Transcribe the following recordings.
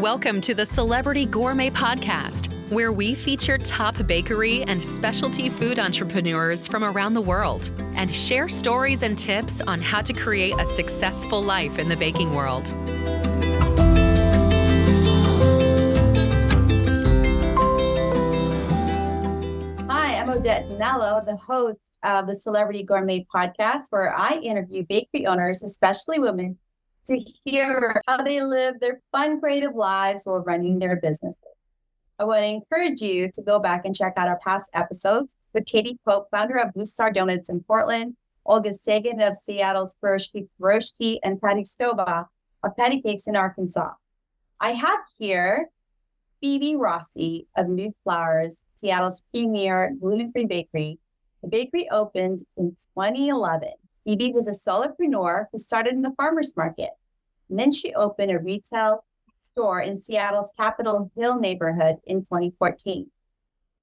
Welcome to the Celebrity Gourmet Podcast, where we feature top bakery and specialty food entrepreneurs from around the world and share stories and tips on how to create a successful life in the baking world. Hi, I'm Odette Danello, the host of the Celebrity Gourmet Podcast, where I interview bakery owners, especially women, to hear how they live their fun, creative lives while running their businesses. I want to encourage you to go back and check out our past episodes with Katie Pope, founder of Blue Star Donuts in Portland, Olga Sagan of Seattle's Piroshki, and Patty Stova of Patty Cakes in Arkansas. I have here Phebe Rossi of Nuflours, Seattle's premier gluten-free bakery. The bakery opened in 2011. Phebe was a solopreneur who started in the farmer's market. And then she opened a retail store in Seattle's Capitol Hill neighborhood in 2014.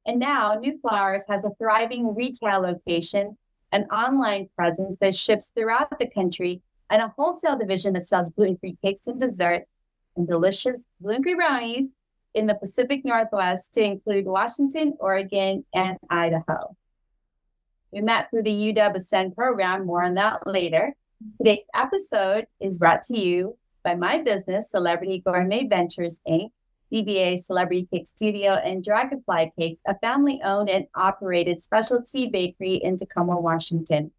And now Nuflours has a thriving retail location, an online presence that ships throughout the country, and a wholesale division that sells gluten-free cakes and desserts and delicious gluten-free brownies in the Pacific Northwest to include Washington, Oregon, and Idaho. We met through the UW Ascend program, more on that later. Today's episode is brought to you by my business, Celebrity Gourmet Ventures, Inc., DBA Celebrity Cake Studio, and Dragonfly Cakes, a family-owned and operated specialty bakery in Tacoma, Washington.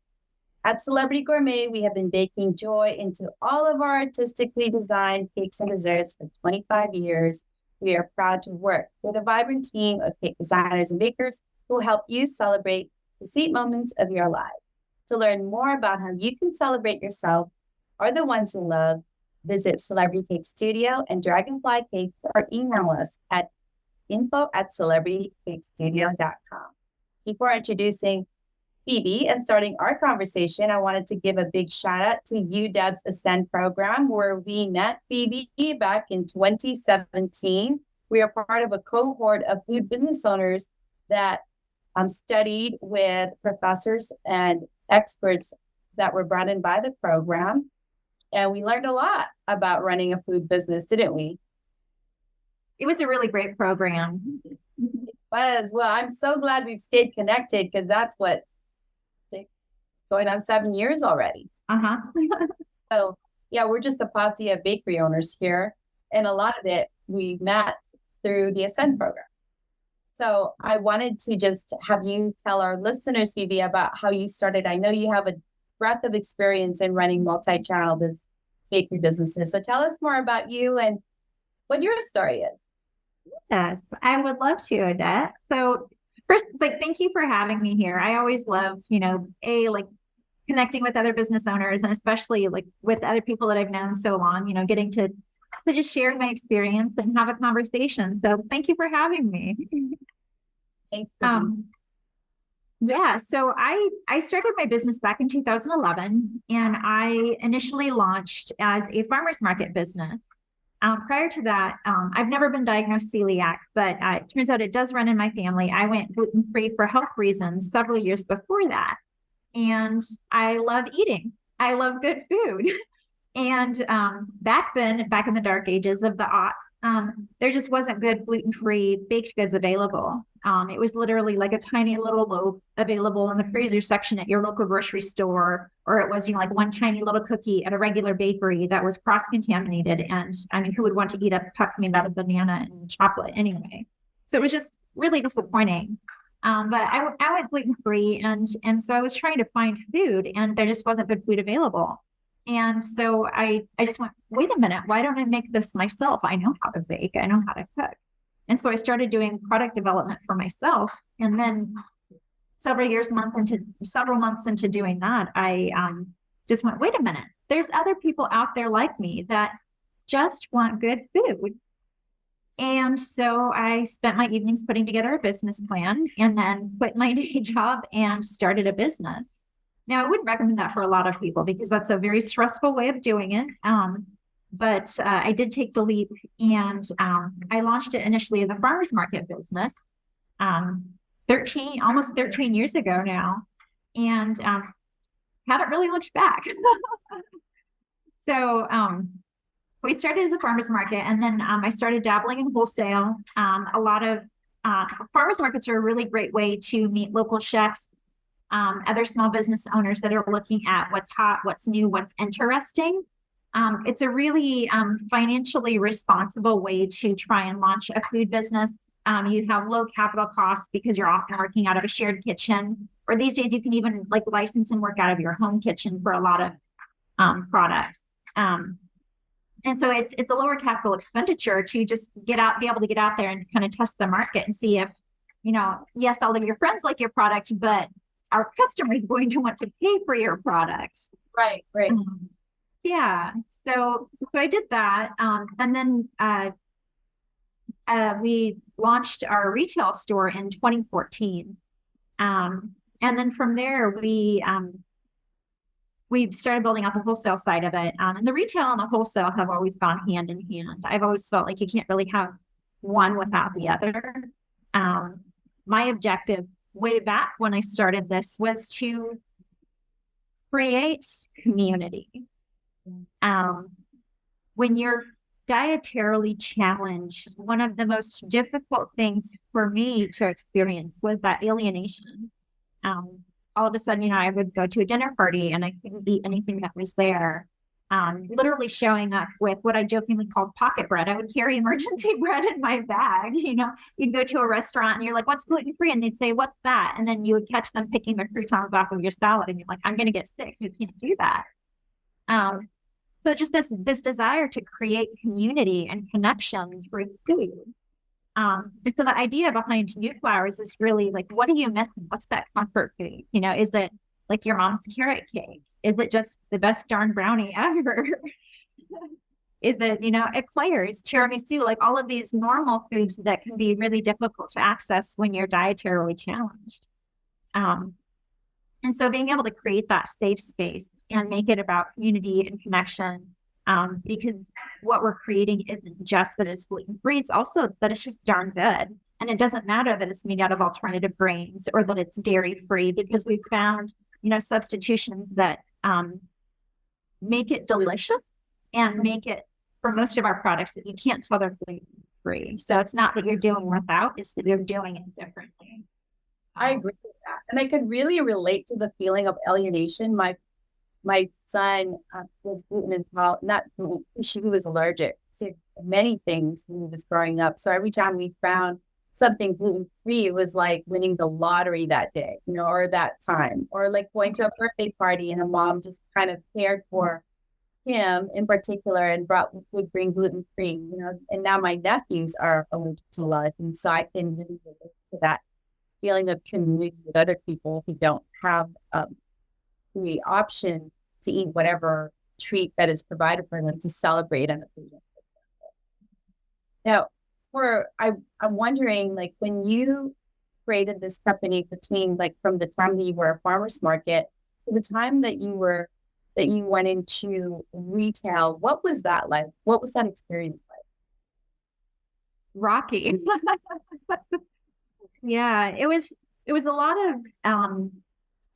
At Celebrity Gourmet, we have been baking joy into all of our artistically designed cakes and desserts for 25 years. We are proud to work with a vibrant team of cake designers and bakers who will help you celebrate the sweet moments of your lives. To learn more about how you can celebrate yourself or the ones you love, visit Celebrity Cake Studio and Dragonfly Cakes or email us at info@celebritycakestudio.com. Before introducing Phebe and starting our conversation, I wanted to give a big shout out to UW's Ascend program, where we met Phebe back in 2017. We are part of a cohort of food business owners that studied with professors and experts that were brought in by the program. And we learned a lot about running a food business, didn't we? It was a really great program. It was. Well, I'm so glad we've stayed connected, because that's what's going on 7 years already. So yeah, we're just a posse of bakery owners here. And a lot of it we met through the Ascend program. So I wanted to just have you tell our listeners, Phebe, about how you started. I know you have a breadth of experience in running multi-channel bakery businesses. So tell us more about you and what your story is. Yes, I would love to, Odette. So first, thank you for having me here. I always love, connecting with other business owners, and especially with other people that I've known so long, getting to just share my experience and have a conversation. So thank you for having me. Thank you. Yeah, so I started my business back in 2011, and I initially launched as a farmer's market business. Prior to that, I've never been diagnosed celiac, but it turns out it does run in my family. I went gluten-free for health reasons several years before that. And I love eating. I love good food. And back then, back in the dark ages of the aughts, there just wasn't good gluten-free baked goods available. It was literally like a tiny little loaf available in the freezer section at your local grocery store, or it was, one tiny little cookie at a regular bakery that was cross-contaminated. And I mean, who would want to eat a puck made out of banana and chocolate anyway? So it was just really disappointing. But I went gluten-free, and so I was trying to find food, and there just wasn't good food available. And so I just went, wait a minute, why don't I make this myself? I know how to bake. I know how to cook. And so I started doing product development for myself. And then several months into doing that, I just went, wait a minute, there's other people out there like me that just want good food. And so I spent my evenings putting together a business plan, and then quit my day job and started a business. Now, I wouldn't recommend that for a lot of people, because that's a very stressful way of doing it. But I did take the leap, and I launched it initially as a farmer's market business almost 13 years ago now, and haven't really looked back. So we started as a farmer's market, and then I started dabbling in wholesale. A lot of farmers markets are a really great way to meet local chefs, other small business owners that are looking at what's hot, what's new, what's interesting. It's a really financially responsible way to try and launch a food business. You have low capital costs because you're often working out of a shared kitchen, or these days you can even like license and work out of your home kitchen for a lot of products. And so it's a lower capital expenditure to just be able to get out there and kind of test the market and see if, yes, all of your friends like your product, but our customer is going to want to pay for your product. Right. Yeah. So I did that. And then we launched our retail store in 2014. And then from there, we started building out the wholesale side of it. And the retail and the wholesale have always gone hand in hand. I've always felt like you can't really have one without the other. My objective way back when I started this was to create community. When you're dietarily challenged, one of the most difficult things for me to experience was that alienation. All of a sudden, I would go to a dinner party and I couldn't eat anything that was there. Literally showing up with what I jokingly called pocket bread. I would carry emergency bread in my bag. You'd go to a restaurant and you're like, what's gluten-free? And they'd say, what's that? And then you would catch them picking the croutons off of your salad and you're like, I'm going to get sick. You can't do that. So just this desire to create community and connection through food. And so the idea behind Nuflours is really like, what are you missing? What's that comfort food? Is it like your mom's carrot cake? Is it just the best darn brownie ever? Is it, eclairs, tiramisu, like all of these normal foods that can be really difficult to access when you're dietarily challenged. And so being able to create that safe space and make it about community and connection, because what we're creating isn't just that it's gluten-free, it's also that it's just darn good. And it doesn't matter that it's made out of alternative grains or that it's dairy-free, because we've found, substitutions that make it delicious and make it, for most of our products, that you can't tell they're gluten-free. So it's not that you're doing without, it's that you're doing it differently. I agree with that. And I could really relate to the feeling of alienation. My son was gluten intolerant. She was allergic to many things when he was growing up. So every time we found something gluten-free, it was like winning the lottery that day, or that time, or like going to a birthday party and a mom just kind of cared for him in particular and would bring gluten-free, and now my nephews are allergic to a lot of things. So I can really relate to that feeling of community with other people who don't have the option to eat whatever treat that is provided for them to celebrate on the food. Now, I'm wondering, like, when you created this company between, like, from the time that you were a farmer's market to the time that you went into retail, what was that like? What was that experience like? Rocky. Yeah, it was a lot of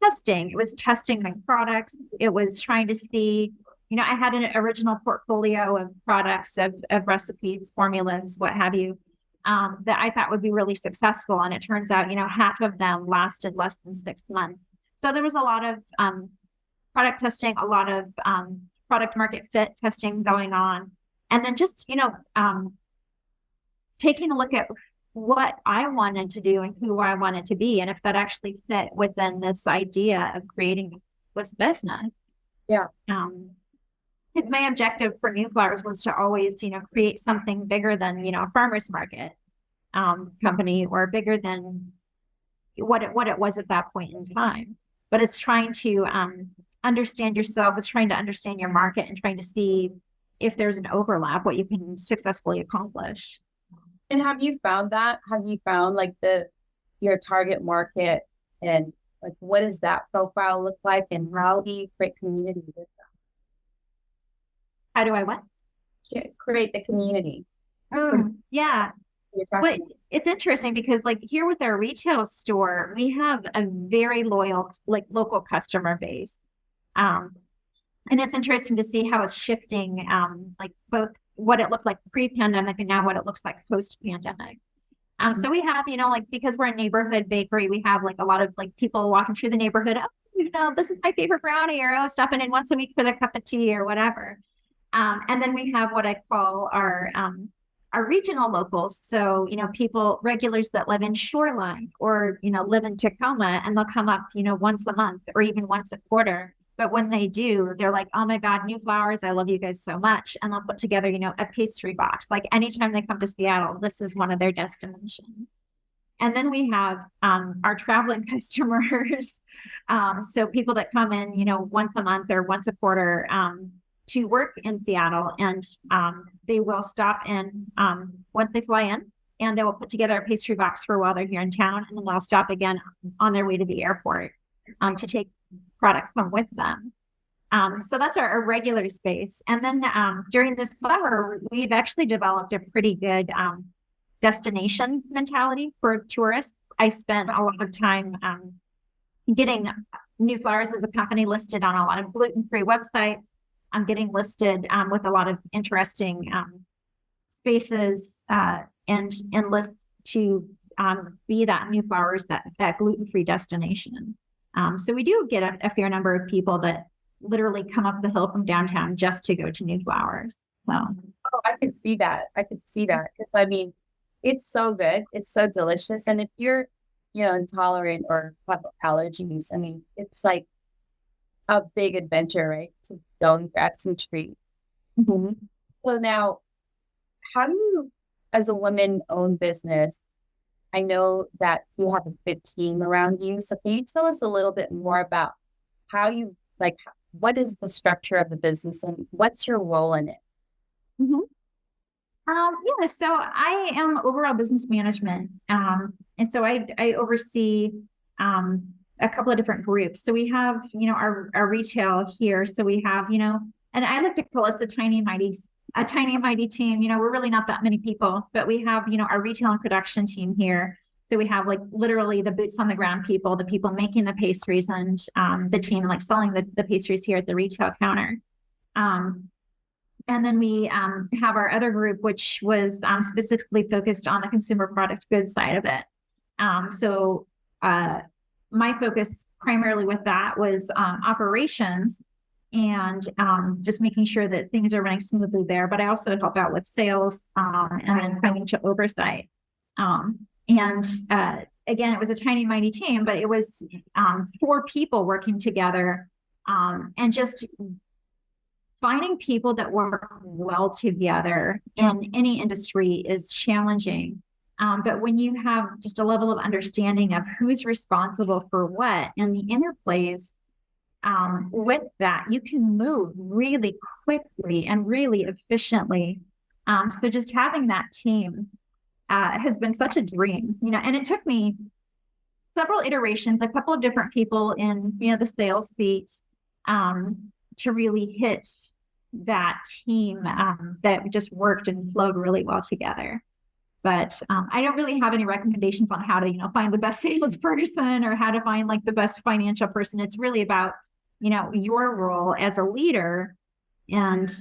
testing. It was testing my products. It was trying to see, I had an original portfolio of products, of recipes, formulas, what have you, that I thought would be really successful. And it turns out, half of them lasted less than 6 months. So there was a lot of product testing, a lot of product market fit testing going on. And then just, taking a look at what I wanted to do and who I wanted to be, and if that actually fit within this idea of creating this business. Yeah. Because my objective for Nuflours was to always, create something bigger than, a farmer's market company, or bigger than what it was at that point in time. But it's trying to understand yourself, it's trying to understand your market, and trying to see if there's an overlap, what you can successfully accomplish. And have you found that? Have you found like your target market, and like what does that profile look like, and how do you create community with them? How do I what? Create the community. Yeah. But it's interesting because like here with our retail store, we have a very loyal, like local customer base. And it's interesting to see how it's shifting, like both what it looked like pre-pandemic and now what it looks like post-pandemic. So we have, like, because we're a neighborhood bakery, we have like a lot of like people walking through the neighborhood. Oh, this is my favorite brownie, or stopping in once a week for their cup of tea or whatever. And then we have what I call our regional locals. So, people, regulars that live in Shoreline or, live in Tacoma, and they'll come up, once a month or even once a quarter. But when they do, they're like, oh my God, Nuflours, I love you guys so much. And they'll put together, a pastry box. Like anytime they come to Seattle, this is one of their destinations. And then we have our traveling customers. So people that come in, once a month or once a quarter to work in Seattle, and they will stop in once they fly in, and they will put together a pastry box for while they're here in town, and then they'll stop again on their way to the airport to take products home with them. So that's our regular space. And then during this summer, we've actually developed a pretty good destination mentality for tourists. I spent a lot of time getting Nuflours as a company listed on a lot of gluten-free websites. I'm getting listed with a lot of interesting spaces and lists to be that Nuflours, that gluten-free destination. So we do get a fair number of people that literally come up the hill from downtown just to go to Nuflours. So, I could see that. Because I mean, it's so good. It's so delicious. And if you're, intolerant or have allergies, I mean, it's like a big adventure, right? To go and grab some treats. mm-hmm. So now, how do you, as a woman-owned business, I know that you have a good team around you. So can you tell us a little bit more about how you, like, what is the structure of the business and what's your role in it? Mm-hmm. So I am overall business management. And so I oversee a couple of different groups. So we have, our retail here. So we have, and I like to call us a tiny mighty team. We're really not that many people, but we have, our retail and production team here. So we have like literally the boots on the ground people, the people making the pastries, and the team like selling the pastries here at the retail counter. And then we have our other group, which was specifically focused on the consumer product goods side of it. So my focus primarily with that was operations and just making sure that things are running smoothly there. But I also help out with sales and then financial oversight. And again, it was a tiny, mighty team, but it was 4 people working together and just finding people that work well together in any industry is challenging. But when you have just a level of understanding of who's responsible for what and the interplays with that, you can move really quickly and really efficiently. So just having that team has been such a dream, and it took me several iterations, a couple of different people in, the sales seat to really hit that team that just worked and flowed really well together. But I don't really have any recommendations on how to, find the best salesperson or how to find like the best financial person. It's really about, your role as a leader and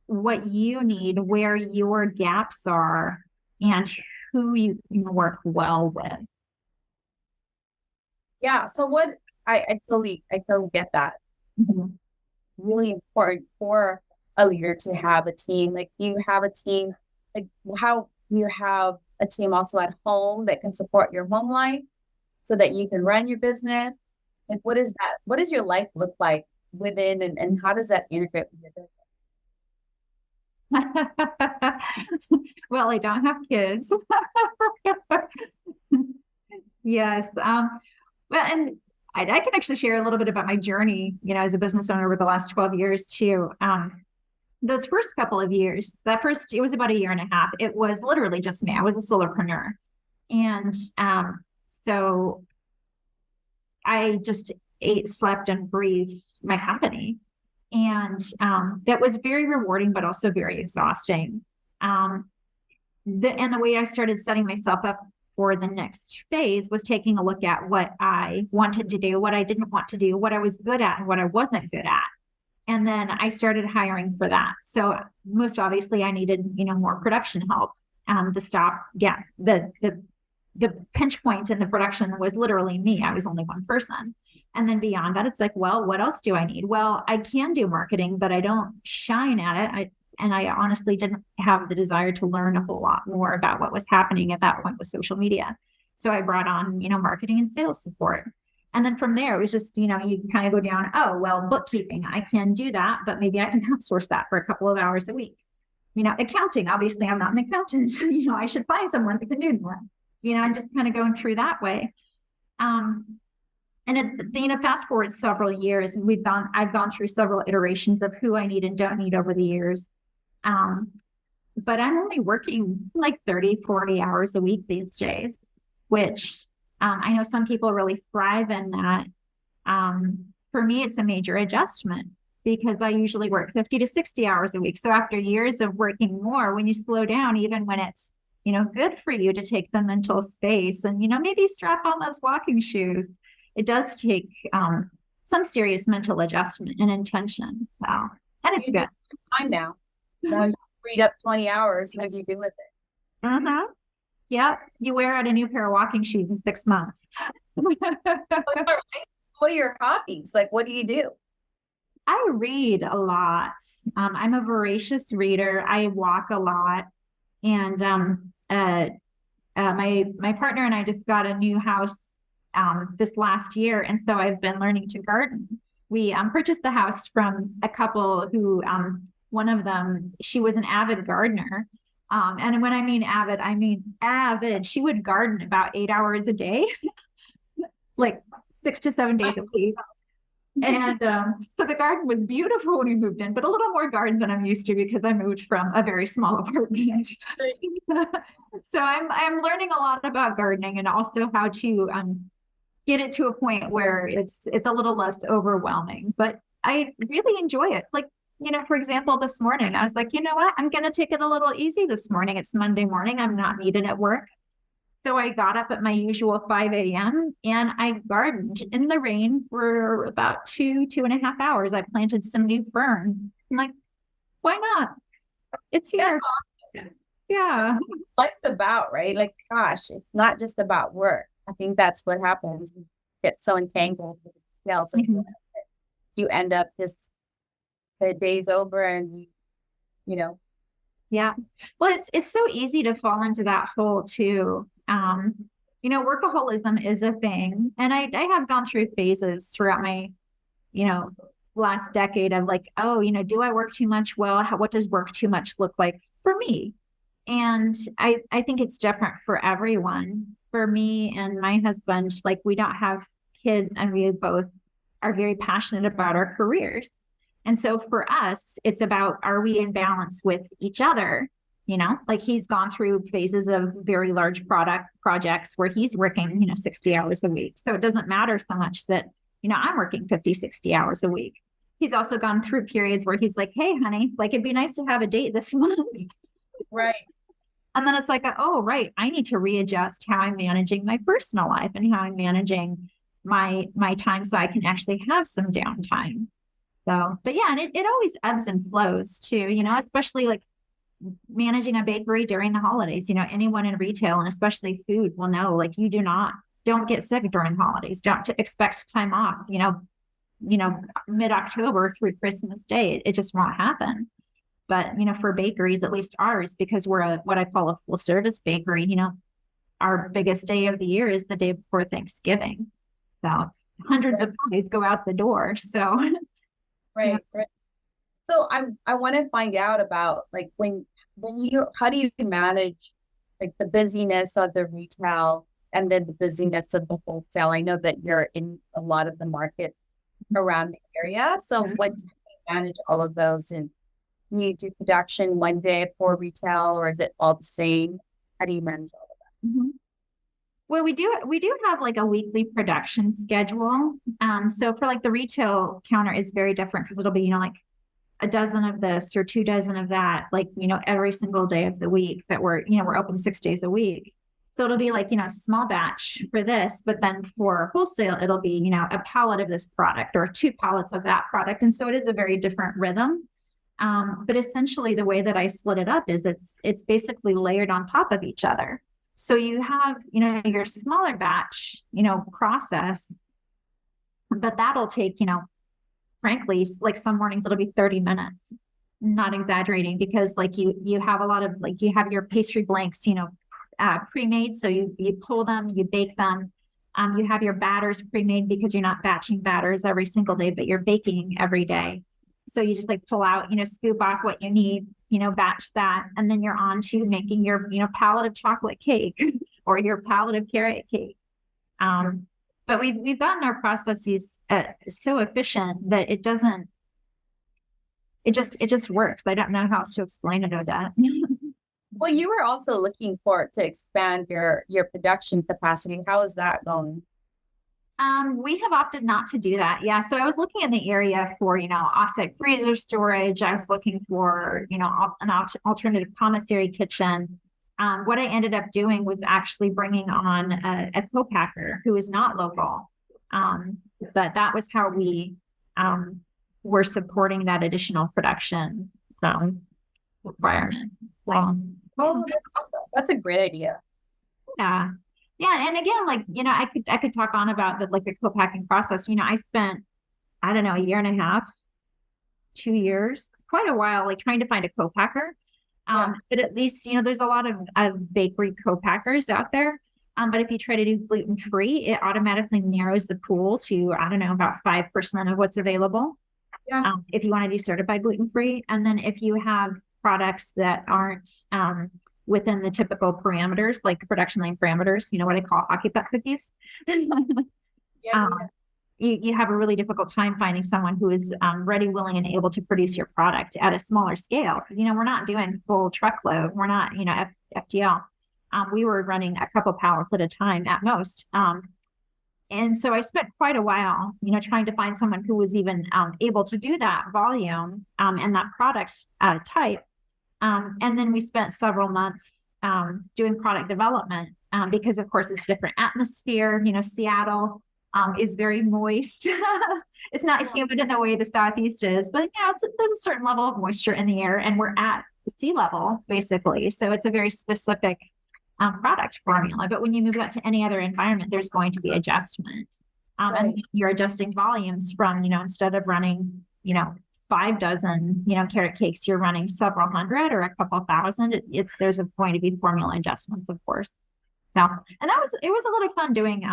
what you need, where your gaps are, and who you work well with. Yeah. So what I totally get that. Mm-hmm. Really important for a leader to have a team. Like you have a team, like how you have a team also at home that can support your home life so that you can run your business. Like what is that? What does your life look like within and how does that integrate with your business? Well, I don't have kids. Yes. Well, and I can actually share a little bit about my journey, as a business owner over the last 12 years too. Those first couple of years, it was about a year and a half. It was literally just me. I was a solopreneur. And so I just ate, slept, and breathed my company. And that was very rewarding, but also very exhausting. And the way I started setting myself up for the next phase was taking a look at what I wanted to do, what I didn't want to do, what I was good at, and what I wasn't good at. And then I started hiring for that. So most obviously I needed, more production help. The pinch point in the production was literally me. I was only one person. And then beyond that, it's like, well, what else do I need? Well, I can do marketing, but I don't shine at it. I honestly didn't have the desire to learn a whole lot more about what was happening at that point with social media. So I brought on, marketing and sales support. And then from there, it was just, you kind of go down, oh, well, bookkeeping, I can do that, but maybe I can outsource that for a couple of hours a week. Accounting, obviously I'm not an accountant. I should find someone that can do that. And just kind of going through that way. Fast forward several years, and I've gone through several iterations of who I need and don't need over the years. But I'm only working like 30, 40 hours a week these days, which I know some people really thrive in that. For me, it's a major adjustment because I usually work 50 to 60 hours a week. So after years of working more, when you slow down, even when it's, good for you to take the mental space and, maybe strap on those walking shoes, it does take some serious mental adjustment and intention. So, and it's good. Time now. Now you freed up 20 hours. What do you do with it? Uh-huh. Yeah. You wear out a new pair of walking shoes in 6 months. What are your hobbies? Like, what do you do? I read a lot. I'm a voracious reader. I walk a lot. And my partner and I just got a new house this last year. And so I've been learning to garden. We purchased the house from a couple who, one of them, she was an avid gardener. And when I mean avid. She would garden about 8 hours a day, like 6 to 7 days a week. And so the garden was beautiful when we moved in, but a little more garden than I'm used to because I moved from a very small apartment. So I'm learning a lot about gardening and also how to get it to a point where it's a little less overwhelming. But I really enjoy it. Like, for example, this morning, I was like, you know what? I'm going to take it a little easy this morning. It's Monday morning. I'm not needed at work. So I got up at my usual 5 a.m. and I gardened in the rain for about 2.5 hours. I planted some new ferns. I'm like, why not? It's here. Yeah. Life's about, right? Like, gosh, it's not just about work. I think that's what happens. We get so entangled with details. Mm-hmm. You end up just the day's over and Yeah. Well, it's so easy to fall into that hole too. Workaholism is a thing. And I have gone through phases throughout my, last decade of like, oh, do I work too much? Well, what does work too much look like for me? And I think it's different for everyone. For me and my husband, like we don't have kids and we both are very passionate about our careers. And so for us, it's about, are we in balance with each other? Like he's gone through phases of very large projects where he's working, 60 hours a week. So it doesn't matter so much that, I'm working 50, 60 hours a week. He's also gone through periods where he's like, hey, honey, like it'd be nice to have a date this month. Right. And then it's like, oh, right. I need to readjust how I'm managing my personal life and how I'm managing my time so I can actually have some downtime. So, but yeah, and it always ebbs and flows too, especially like managing a bakery during the holidays. Anyone in retail and especially food will know, like don't get sick during holidays. Don't expect time off, mid-October through Christmas Day. It just won't happen. But, for bakeries, at least ours, because we're what I call a full service bakery, our biggest day of the year is the day before Thanksgiving. So hundreds of pies go out the door. So Right. So I want to find out about like how do you manage like the busyness of the retail and then the busyness of the wholesale? I know that you're in a lot of the markets around the area. So what do you manage all of those? And do you do production one day for retail or is it all the same? How do you manage all of that? Mm-hmm. Well, we do have like a weekly production schedule. So for like the retail counter is very different because it'll be, like a dozen of this or 2 dozen of that, like, every single day of the week that we're open 6 days a week. So it'll be like, small batch for this, but then for wholesale, it'll be, a pallet of this product or 2 pallets of that product. And so it is a very different rhythm. But essentially the way that I split it up is it's basically layered on top of each other. So you have, your smaller batch, process, but that'll take, frankly, like some mornings it'll be 30 minutes, not exaggerating, because like you have a lot of, like, you have your pastry blanks, pre-made. So you pull them, you bake them. You have your batters pre-made because you're not batching batters every single day, but you're baking every day. So you just like pull out, scoop off what you need, batch that, and then you're on to making your, pallet of chocolate cake or your pallet of carrot cake. But we've gotten our processes so efficient that it just works. I don't know how else to explain it, Odette. Well, you were also looking to expand your production capacity. How is that going? We have opted not to do that. Yeah. So I was looking in the area for, offsite freezer storage. I was looking for, an alternative commissary kitchen. What I ended up doing was actually bringing on a co-packer who is not local. But that was how we were supporting that additional production requires. Oh, that's awesome. That's a great idea. Yeah. Yeah. And again, like, I could talk on about the co-packing process. I spent, I don't know, a year and a half, 2 years, quite a while, like trying to find a co-packer. But at least, there's a lot of bakery co-packers out there. But if you try to do gluten-free, it automatically narrows the pool to, I don't know, about 5% of what's available. Yeah. If you want to do certified gluten-free. And then if you have products that aren't within the typical parameters, like production line parameters, what I call hockey puck cookies. You have a really difficult time finding someone who is ready, willing, and able to produce your product at a smaller scale. Because, we're not doing full truckload. We're not, FTL. We were running a couple pallets at a time at most. And so I spent quite a while, trying to find someone who was even able to do that volume and that product type. And then we spent several months doing product development because, of course, it's a different atmosphere. Seattle is very moist. It's not humid in the way the Southeast is, but there's a certain level of moisture in the air, and we're at sea level basically. So it's a very specific product formula. But when you move out to any other environment, there's going to be adjustment. And you're adjusting volumes from, instead of running, 5 dozen, carrot cakes, you're running several hundred or a couple thousand. There's going to be formula adjustments, of course. So, and it was a lot of fun doing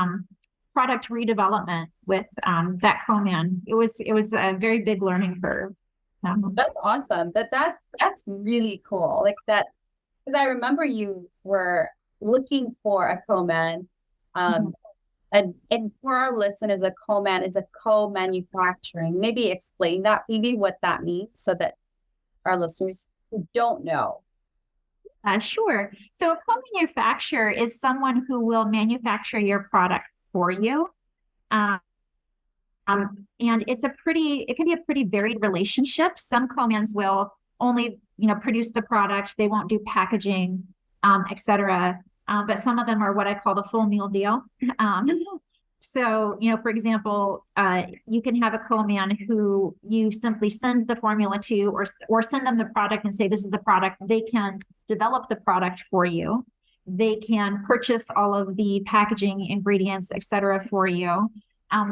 product redevelopment with that co-man. It was a very big learning curve. That's awesome. That's really cool. Like that, because I remember you were looking for a co-man. And for our listeners, a co-man is a co-manufacturing. Maybe explain that, Phebe, what that means, so that our listeners who don't know. Sure. So a co-manufacturer is someone who will manufacture your product for you. And it can be a pretty varied relationship. Some co-mans will only, produce the product. They won't do packaging, et cetera. But some of them are what I call the full meal deal. So, for example, you can have a co-man who you simply send the formula to, or send them the product and say, this is the product. They can develop the product for you. They can purchase all of the packaging, ingredients, et cetera, for you.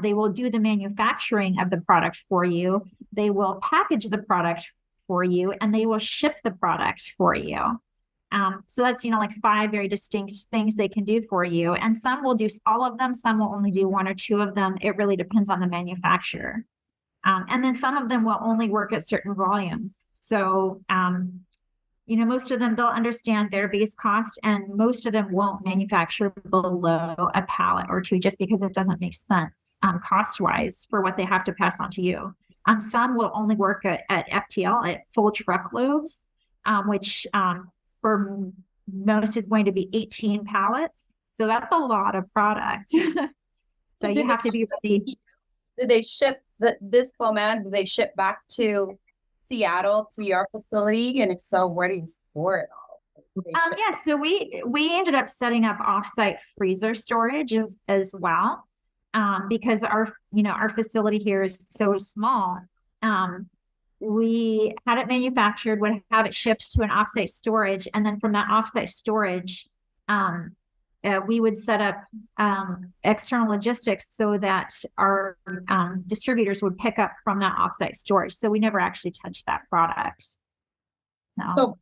They will do the manufacturing of the product for you. They will package the product for you, and they will ship the product for you. So that's, like 5 very distinct things they can do for you. And some will do all of them. Some will only do 1 or 2 of them. It really depends on the manufacturer. And then some of them will only work at certain volumes. So, most of them, they'll understand their base cost, and most of them won't manufacture below a pallet or 2 just because it doesn't make sense cost-wise for what they have to pass on to you. Some will only work at FTL, at full truckloads, which for most is going to be 18 pallets. So that's a lot of product. So you have to be ready. Did they ship this co-man? Did they ship back to Seattle to your facility? And if so, where do you store it all? Yeah, so we ended up setting up offsite freezer storage as well, because our facility here is so small. We had it manufactured, would have it shipped to an offsite storage, and then from that offsite storage, we would set up external logistics so that our distributors would pick up from that offsite storage. So we never actually touched that product. No. So,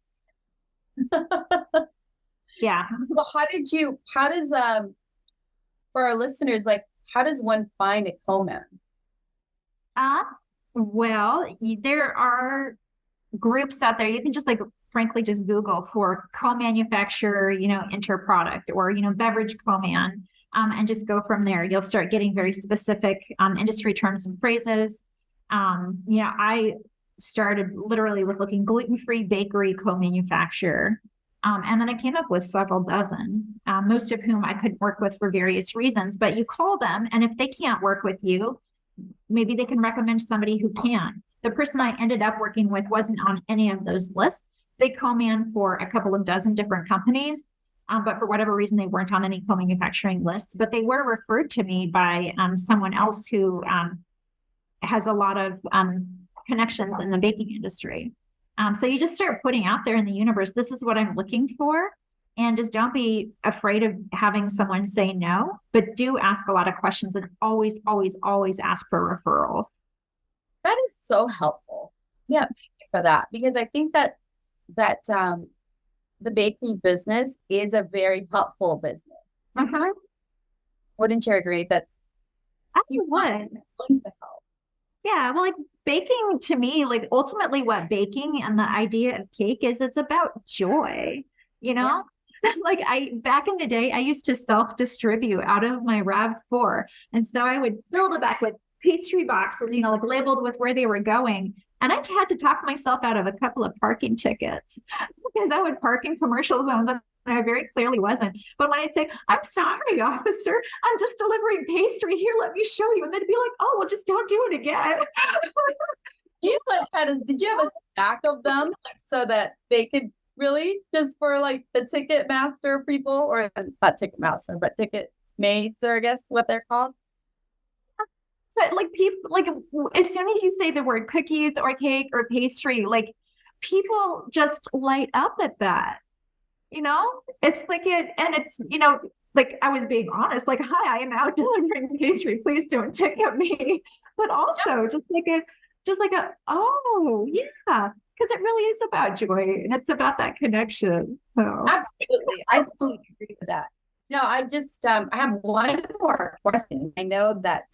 yeah. well, how does, for our listeners, like, how does one find a co-man? Well, there are groups out there. You can just frankly just Google for co-manufacturer, interproduct or, beverage co-man, and just go from there. You'll start getting very specific industry terms and phrases. I started literally with looking gluten-free bakery co-manufacturer. And then I came up with several dozen, most of whom I couldn't work with for various reasons, but you call them, and if they can't work with you, maybe they can recommend somebody who can. The person I ended up working with wasn't on any of those lists. They co-man for a couple of dozen different companies, but for whatever reason, they weren't on any co-manufacturing lists, but they were referred to me by someone else who has a lot of connections in the baking industry. So you just start putting out there in the universe, this is what I'm looking for. And just don't be afraid of having someone say no, but do ask a lot of questions and always, always, always ask for referrals. That is so helpful. Yeah, thank you for that. Because I think that the bakery business is a very helpful business. Mm-hmm. Wouldn't you agree? You want to help. Yeah, well, baking to me, ultimately what baking and the idea of cake is, it's about joy, Yeah. Back in the day, I used to self-distribute out of my RAV4. And so I would fill the back with pastry boxes, labeled with where they were going. And I had to talk myself out of a couple of parking tickets because I would park in commercial zones and I very clearly wasn't. But when I'd say, I'm sorry, officer, I'm just delivering pastry here, let me show you. And they'd be like, oh, well, just don't do it again. Did you have a stack of them so that they could really just for the ticket master people, or not ticket master, but ticket maids, or I guess what they're called? But people, as soon as you say the word cookies or cake or pastry, people just light up at that. It's and it's, I was being honest, hi, I am out delivering pastry. Please don't ticket me. But also oh yeah, because it really is about joy and it's about that connection. So. Absolutely. I totally agree with that. No, I just, I have one more question. I know that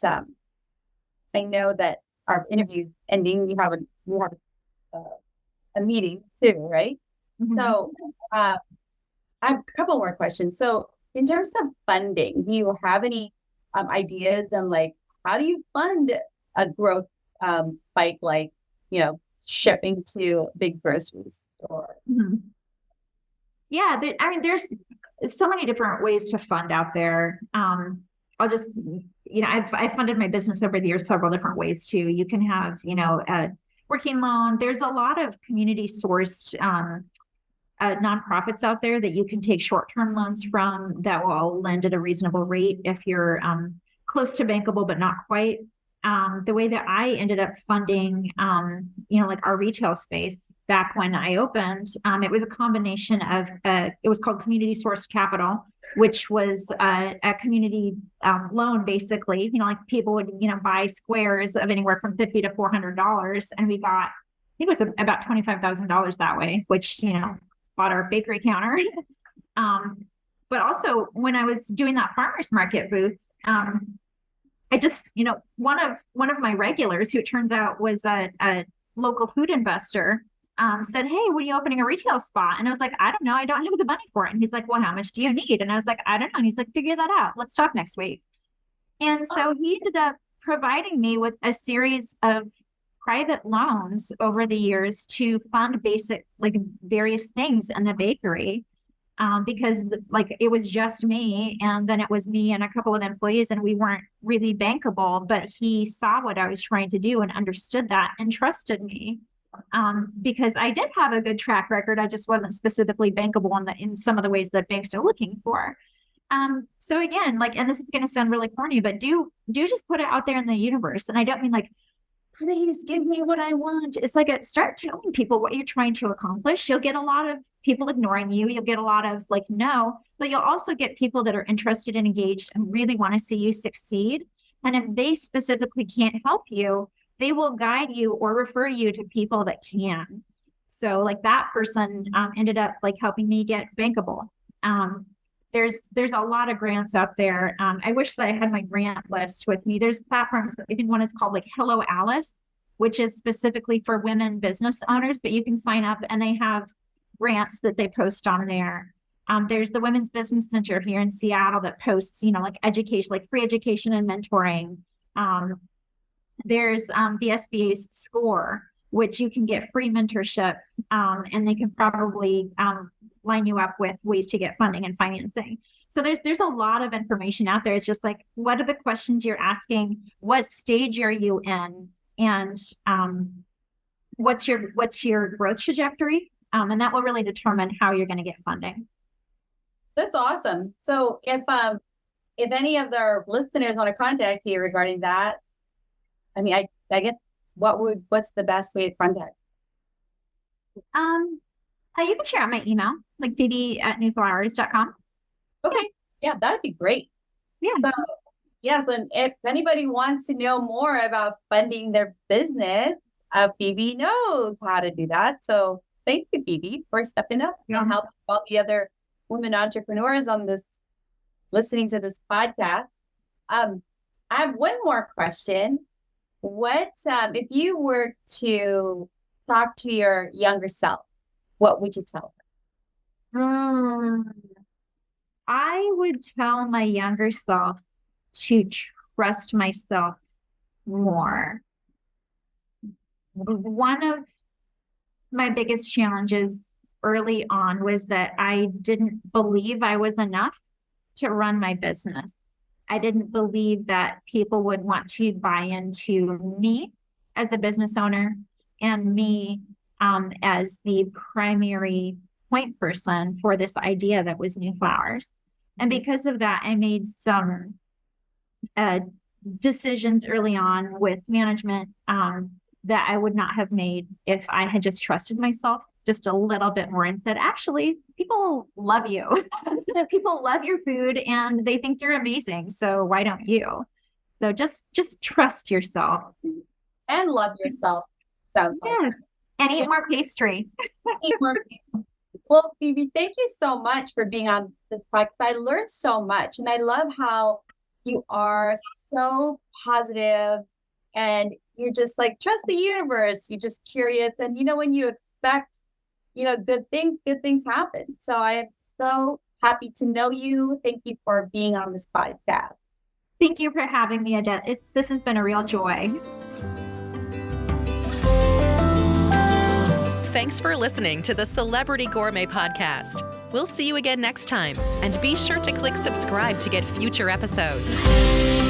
our interview's ending. You have a meeting too, right? Mm-hmm. So, I have a couple more questions. So in terms of funding, do you have any ideas and how do you fund a growth spike, shipping to big grocery stores? Mm-hmm. Yeah, there's so many different ways to fund out there. I'll just, I've funded my business over the years several different ways too. You can have, a working loan. There's a lot of community sourced nonprofits out there that you can take short-term loans from that will lend at a reasonable rate if you're close to bankable, but not quite. The way that I ended up funding, our retail space back when I opened, it was a combination of, it was called community sourced capital, which was a community loan, basically. People would, buy squares of anywhere from $50 to $400, and we got, I think it was about $25,000 that way, which bought our bakery counter. But also, when I was doing that farmers market booth, I just, one of my regulars, who it turns out was a local food investor, said, hey, when are you opening a retail spot? And I was like, I don't know. I don't have the money for it. And he's like, well, how much do you need? And I was like, I don't know. And he's like, figure that out. Let's talk next week. And so he ended up providing me with a series of private loans over the years to fund basic, various things in the bakery. Because it was just me, and then it was me and a couple of employees, and we weren't really bankable, but he saw what I was trying to do and understood that and trusted me. because I did have a good track record. I just wasn't specifically bankable in some of the ways that banks are looking for. So again, like, and this is going to sound really corny, but do just put it out there in the universe. And I don't mean like, please give me what I want. It's like, start telling people what you're trying to accomplish. You'll get a lot of people ignoring you. You'll get a lot of like, no, but you'll also get people that are interested and engaged and really want to see you succeed. And if they specifically can't help you, they will guide you or refer you to people that can. So like that person ended up like helping me get bankable. There's a lot of grants out there. I wish that I had my grant list with me. There's platforms. I think one is called like Hello Alice, which is specifically for women business owners, but you can sign up and they have grants that they post on there. There's the Women's Business Center here in Seattle that posts, like education, like free education and mentoring. There's the SBA's SCORE, which you can get free mentorship, and they can probably line you up with ways to get funding and financing. So there's a lot of information out there. It's just like, what are the questions you're asking? What stage are you in? And what's your growth trajectory? And that will really determine how you're going to get funding. That's awesome. So if any of their listeners want to contact you regarding that, I mean, I guess what's the best way to contact? You can share out my email, like Phebe at Nuflours.com. Okay. Yeah, that'd be great. Yeah. So if anybody wants to know more about funding their business, Phebe knows how to do that. So thank you, Phebe, for stepping up and helping all the other women entrepreneurs listening to this podcast. I have one more question. What, if you were to talk to your younger self, what would you tell her? I would tell my younger self to trust myself more. One of my biggest challenges early on was that I didn't believe I was enough to run my business. I didn't believe that people would want to buy into me as a business owner and me as the primary point person for this idea that was Nuflours. And because of that, I made some decisions early on with management that I would not have made if I had just trusted myself just a little bit more and said, actually, people love you. People love your food and they think you're amazing. So why don't you? So just trust yourself. And love yourself. Sounds like. Yes. And eat more pastry. Eat more pastry. Well, Phebe, thank you so much for being on this podcast. I learned so much and I love how you are so positive and you're just like, trust the universe. You're just curious. And when you expect, good things happen. So I am so happy to know you. Thank you for being on this podcast. Thank you for having me, Odette. This has been a real joy. Thanks for listening to the Celebrity Gourmet Podcast. We'll see you again next time, and be sure to click subscribe to get future episodes.